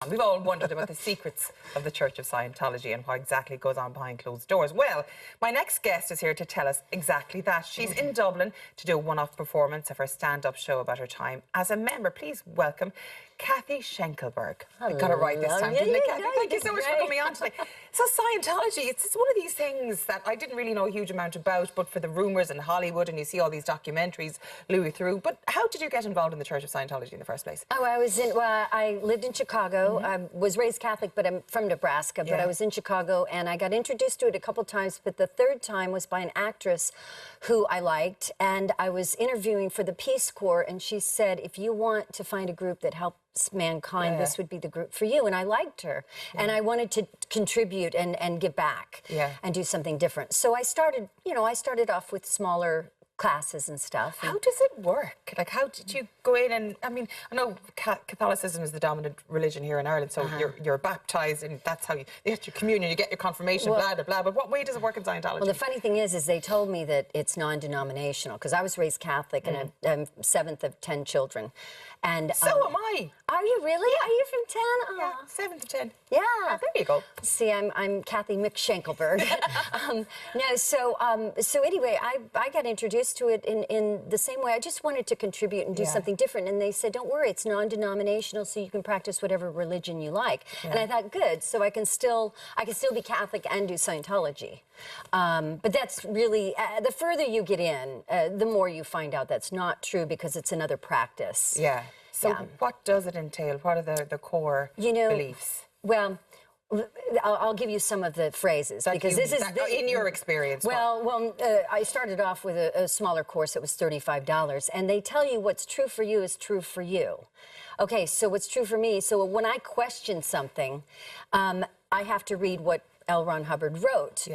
We've all wondered about the secrets of the Church of Scientology and what exactly goes on behind closed doors. Well, my next guest is here to tell us exactly that. She's in Dublin to do a one-off performance of her stand-up show about her time as a member. Please welcome Cathy Schenkelberg. I got it right this time, didn't I, Cathy? Thank you so much for coming on today. So Scientology, it's one of these things that I didn't really know a huge amount about, but for the rumours in Hollywood, and you see all these documentaries Louis through. But how did you get involved in the Church of Scientology in the first place? Oh, I lived in Chicago. I was raised Catholic, but I'm from Nebraska. But I was in Chicago, and I got introduced to it a couple times. But the third time was by an actress who I liked, and I was interviewing for the Peace Corps, and she said, if you want to find a group that helps mankind, this would be the group for you. And I liked her, and I wanted to contribute and give back and do something different. So I started, I started off with smaller classes and stuff. How does it work? Like, how did you go in and, I mean, I know Catholicism is the dominant religion here in Ireland, so you're baptised, and that's how you get your communion, you get your confirmation, blah, blah, blah. But what way does it work in Scientology? Well, the funny thing is they told me that it's non-denominational, because I was raised Catholic, and I'm 7th of 10 children. And so am I. Are you really? Yeah. Are you from 10? Oh. Yeah, 7th of 10. Yeah. Oh, there you go. See, I'm Cathy Schenkelberg. No, so anyway, I got introduced to it in the same way. I just wanted to contribute and do something different. And they said, don't worry, it's non-denominational, so you can practice whatever religion you like. And I thought, good, so I can still be Catholic and do Scientology. But that's really, the further you get in, the more you find out that's not true, because it's another practice. Yeah. So what does it entail? What are the core beliefs? Well, I'll give you some of the phrases, because this is in your experience. Well, I started off with a smaller course. It was $35, and they tell you what's true for you is true for you. Okay, so what's true for me? So when I question something, I have to read what L. Ron Hubbard wrote.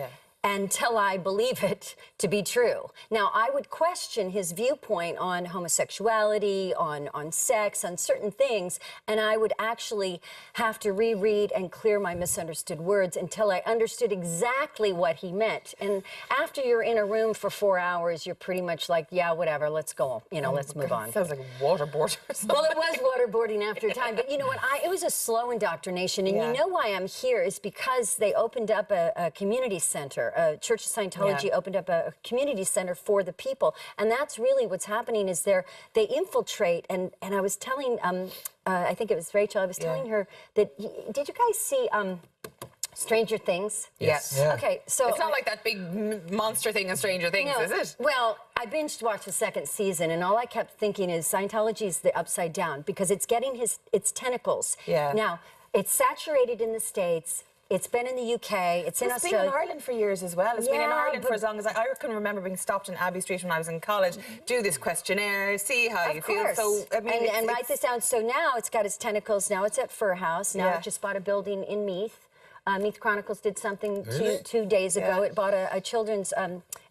Until I believe it to be true. Now, I would question his viewpoint on homosexuality, on sex, on certain things, and I would actually have to reread and clear my misunderstood words until I understood exactly what he meant. And after you're in a room for 4 hours, you're pretty much like, yeah, whatever, let's go, let's move on. Sounds like waterboard or something. Well, it was waterboarding after a time, but you know what, it was a slow indoctrination, and you know why I'm here is because they opened up a community center. Church of Scientology opened up a community center for the people, and that's really what's happening is they infiltrate, and I was telling, I think it was Rachel, I was telling her that, did you guys see Stranger Things? Yes. Yeah. Okay, so it's not like that big monster thing in Stranger Things, is it? Well, I binge watched the 2nd season, and all I kept thinking is Scientology is the upside down, because it's getting its tentacles. Now, it's saturated in the States. It's been in the UK, it's in Australia. It's been in Ireland for years as well. It's been in Ireland for as long as I can remember being stopped in Abbey Street when I was in college, do this questionnaire, see how you feel. So, I mean, and write this down. So now it's got its tentacles. Now it's at Fur House. Now it just bought a building in Meath. Meath Chronicles did something two days ago. It bought a children's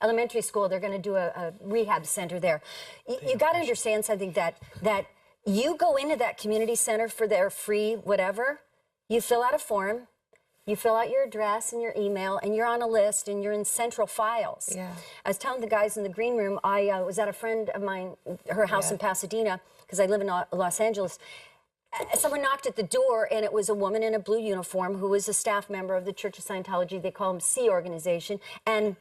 elementary school. They're going to do a rehab center there. You got to understand something, that you go into that community center for their free whatever, you fill out a form, you fill out your address and your email, and you're on a list, and you're in central files. I was telling the guys in the green room, I was at a friend of mine, her house in Pasadena, because I live in Los Angeles. Someone knocked at the door, and it was a woman in a blue uniform who was a staff member of the Church of Scientology. They call them C organization. And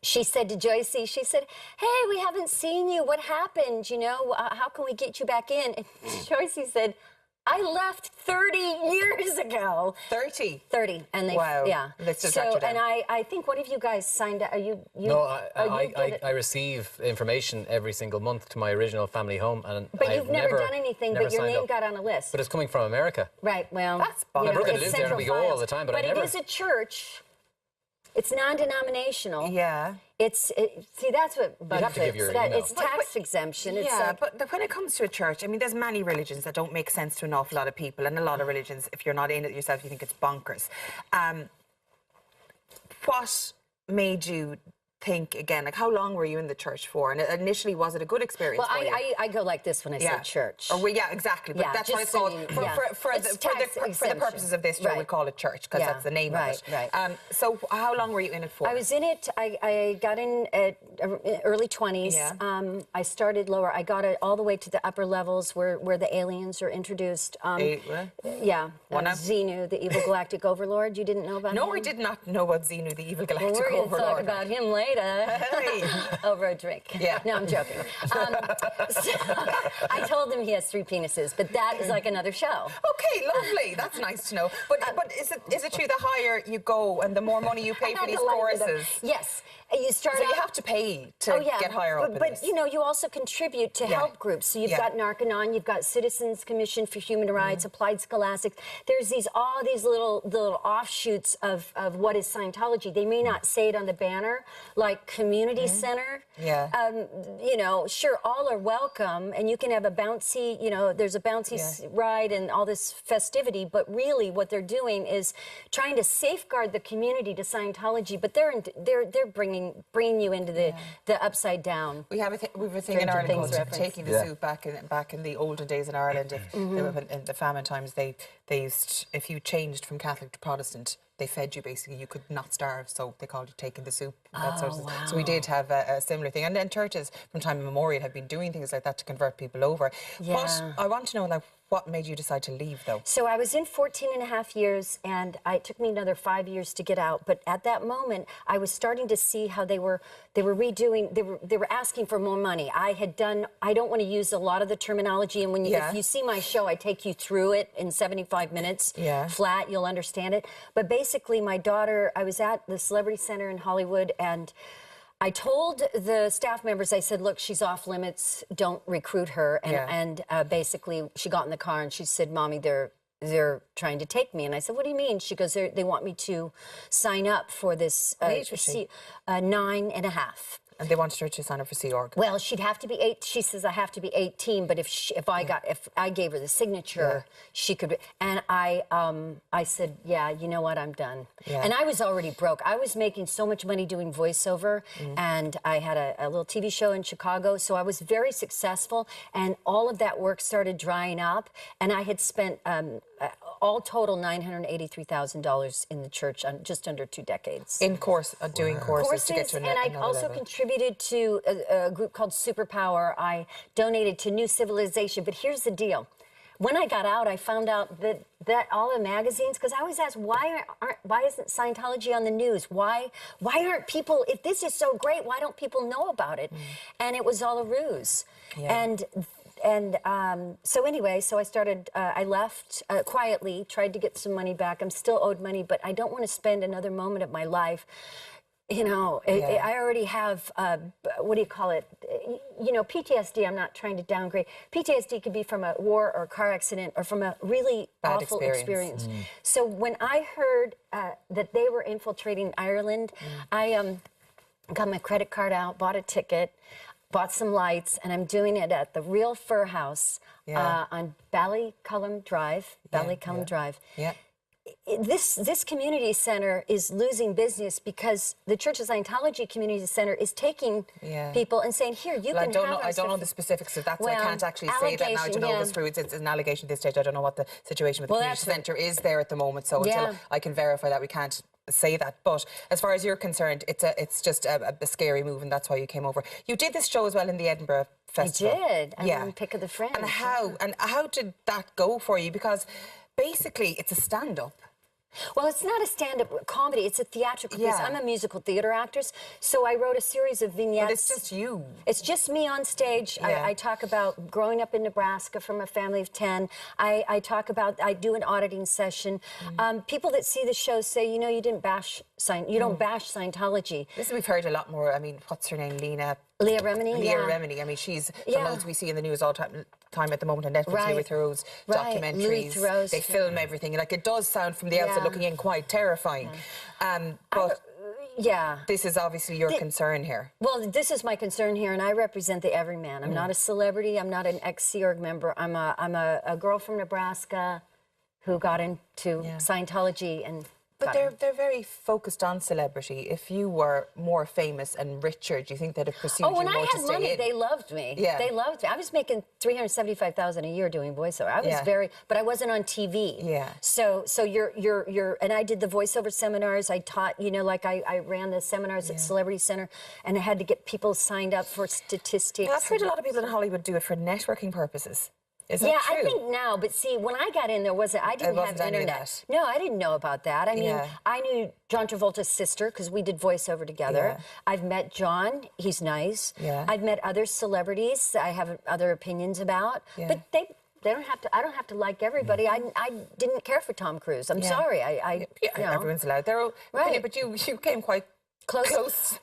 she said to Joycey, she said, hey, we haven't seen you. What happened? How can we get you back in? And Joycey said, I left 30 years ago. 30? 30. And they, and I think, what have you guys signed up? No, I receive information every single month to my original family home. But you've never done anything, but your name got on a list. But it's coming from America. Right, well. That's my brother lives there, and we go all the time, but I never. It is a church. It's non-denominational. See, that's what bugs it. It's tax exemption. But when it comes to a church, I mean, there's many religions that don't make sense to an awful lot of people, and a lot of religions, if you're not in it yourself, you think it's bonkers. What made you think again? Like, how long were you in the church for? And initially, was it a good experience for you? I go like this when I say church. Or yeah, exactly. But that's what it's called. For the purposes of this show, we call it church because that's the name of it. Right. So how long were you in it for? I was in it. I got in at early 20s. Yeah. I started lower. I got it all the way to the upper levels where the aliens are introduced. Xenu, the evil galactic overlord. You didn't know about him? No, I did not know about Xenu, the evil galactic overlord. We're going to talk about him later. Hey. Over a drink. Yeah. No, I'm joking. So, I told him he has 3 penises, but that is like another show. Okay, lovely. That's nice to know. But is it true the higher you go and the more money you pay for these courses? Yes. You start so out, you have to pay to get higher up in but this. you know, you also contribute to help groups. So you've got Narconon, you've got Citizens Commission for Human Rights, Applied Scholastics. There's all these little offshoots of what is Scientology. They may not say it on the banner, like community center. Yeah. You know, sure, all are welcome, and you can have a bouncy, you know, there's a bouncy ride and all this festivity, but really what they're doing is trying to safeguard the community to Scientology, but they're bringing you into the upside down. We have a thing in Ireland called taking the soup. Back in the olden days in Ireland, in the famine times, they used, if you changed from Catholic to Protestant, they fed you basically. You could not starve, so they called it taking the soup. So we did have a similar thing, and then churches from time immemorial have been doing things like that to convert people over. But I want to know, like, what made you decide to leave, though? So I was in 14 and a half years, and it took me another 5 years to get out. But at that moment, I was starting to see how they were redoing. They were asking for more money. I don't want to use a lot of the terminology, and if you see my show, I take you through it in 75 minutes flat. You'll understand it. But basically, my daughter, I was at the Celebrity Center in Hollywood, and I told the staff members, I said, look, she's off limits, don't recruit her. And basically, she got in the car and she said, Mommy, they're trying to take me. And I said, what do you mean? She goes, they want me to sign up for this 9.5. And they wanted her to sign up for Sea Org. Well, she'd have to be 8. She says I have to be 18, but if I gave her the signature, she could. And I said, yeah, you know what, I'm done. Yeah. And I was already broke. I was making so much money doing voiceover, and I had a little TV show in Chicago, so I was very successful. And all of that work started drying up, and I had spent all total $983,000 in the church on just under 2 decades. In doing courses to get to another and I also level. Contributed to a group called Superpower. I donated to New Civilization. But here's the deal. When I got out, I found out that all the magazines, because I always ask, why isn't Scientology on the news? Why aren't people, if this is so great, why don't people know about it? And it was all a ruse. Yeah. So anyway, so I started, I left quietly, tried to get some money back. I'm still owed money, but I don't want to spend another moment of my life. You know, I already have, what do you call it? You know, PTSD, I'm not trying to downgrade. PTSD could be from a war or a car accident or from a really bad awful experience. So when I heard that they were infiltrating Ireland, I got my credit card out, bought a ticket, bought some lights, and I'm doing it at the Real Fur House on Ballycullen Drive. Drive. Yeah. This community center is losing business because the Church of Scientology Community Center is taking people and saying, "Here, you can have." I don't know the specifics of that, so I can't actually say that now. I don't know if it's true. It's an allegation at this stage. I don't know what the situation with the community center is there at the moment. So until I can verify that, we can't say that. But as far as you're concerned, it's just a scary move, and that's why you came over. You did this show as well in the Edinburgh Festival. I did. I won Pick of the Friends. And how did that go for you? Because basically, it's a stand-up. Well, it's not a stand-up comedy. It's a theatrical piece. I'm a musical theater actress, so I wrote a series of vignettes. But it's just you. It's just me on stage. I talk about growing up in Nebraska from a family of 10. I talk about, I do an auditing session. People that see the show say, you know, you didn't bash, you don't bash Scientology. This we've heard a lot more. I mean, what's her name? Leah Remini. Leah Remini. I mean, she's from those we see in the news all time at the moment on Netflix. Louis Theroux's documentaries. They film everything. Like, it does sound from the outside looking in quite terrifying. But this is obviously your concern here. Well, this is my concern here, and I represent the everyman. I'm not a celebrity. I'm not an ex-Sea Org member. I'm a girl from Nebraska who got into Scientology and But they're very focused on celebrity. If you were more famous and richer, do you think they'd have pursued you more to stay in? Oh, when I had money, they loved me. Yeah. They loved me. I was making $375,000 a year doing voiceover. I was very, but I wasn't on TV. Yeah. So and I did the voiceover seminars. I taught, you know, like I ran the seminars at Celebrity Center, and I had to get people signed up for statistics. Well, I've heard a lot of people in Hollywood do it for networking purposes. Is that true? I think now, but see, when I got in, I didn't have internet. No, I didn't know about that. I mean, I knew John Travolta's sister because we did voiceover together. Yeah. I've met John. He's nice. Yeah. I've met other celebrities I have other opinions about. Yeah. But they don't have to. I don't have to like everybody. I didn't care for Tom Cruise. I'm sorry. You know. Everyone's allowed their own opinion, but you came quite closer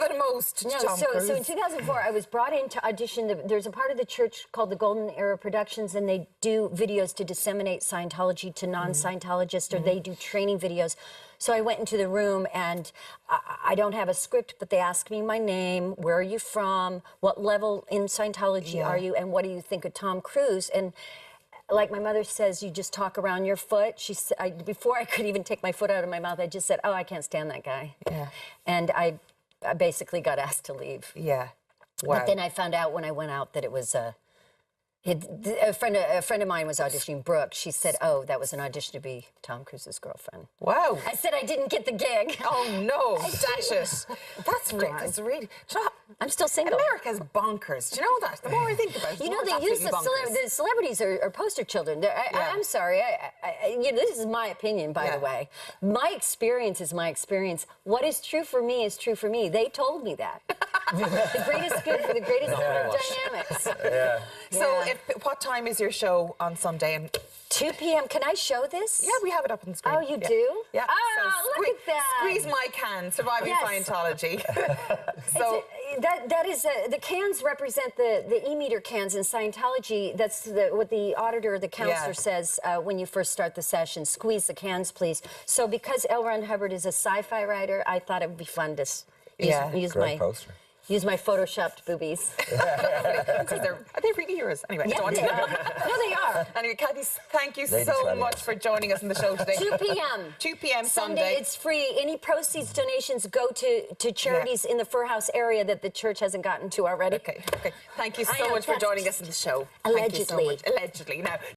than most to Tom Cruise. So in 2004, I was brought in to audition. There's a part of the church called the Golden Era Productions, and they do videos to disseminate Scientology to non-Scientologists, or they do training videos. So I went into the room, and I don't have a script, but they asked me my name, where are you from, what level in Scientology are you, and what do you think of Tom Cruise? And like my mother says, you just talk around your foot. She said, before I could even take my foot out of my mouth, I just said, oh, I can't stand that guy. Yeah. And I basically got asked to leave. Yeah. Wow. But then I found out when I went out that it was a friend of mine was auditioning, Brooke. She said, oh, that was an audition to be Tom Cruise's girlfriend. Wow. I said I didn't get the gig. Oh, no. Dash it. That's really... I'm still single. America's bonkers. Do you know that? The more I think about it, you know, they use the celebrities are poster children. I'm sorry. You know, this is my opinion, by the way. My experience is my experience. What is true for me is true for me. They told me that. The greatest good for the greatest dynamics. Yeah. So, what time is your show on Sunday? And 2 p.m. Can I show this? Yeah, we have it up on the screen. Oh, you do? Yeah. Oh, so look at that. Squeeze my can, Surviving Scientology. So that is the cans represent the e-meter cans in Scientology. That's what the auditor, the counselor says when you first start the session. Squeeze the cans, please. So because L. Ron Hubbard is a sci-fi writer, I thought it would be fun to use my photoshopped boobies. Are they really yours? Anyway, yeah, no, they are. Anyway, Cathy, thank you so much for joining us on the show today. 2 p.m. 2 p.m. Sunday. It's free. Any proceeds, donations go to charities in the Fur House area that the church hasn't gotten to already. Okay. Thank you so much for joining us on the show. Allegedly. Thank you so much. Allegedly. Now.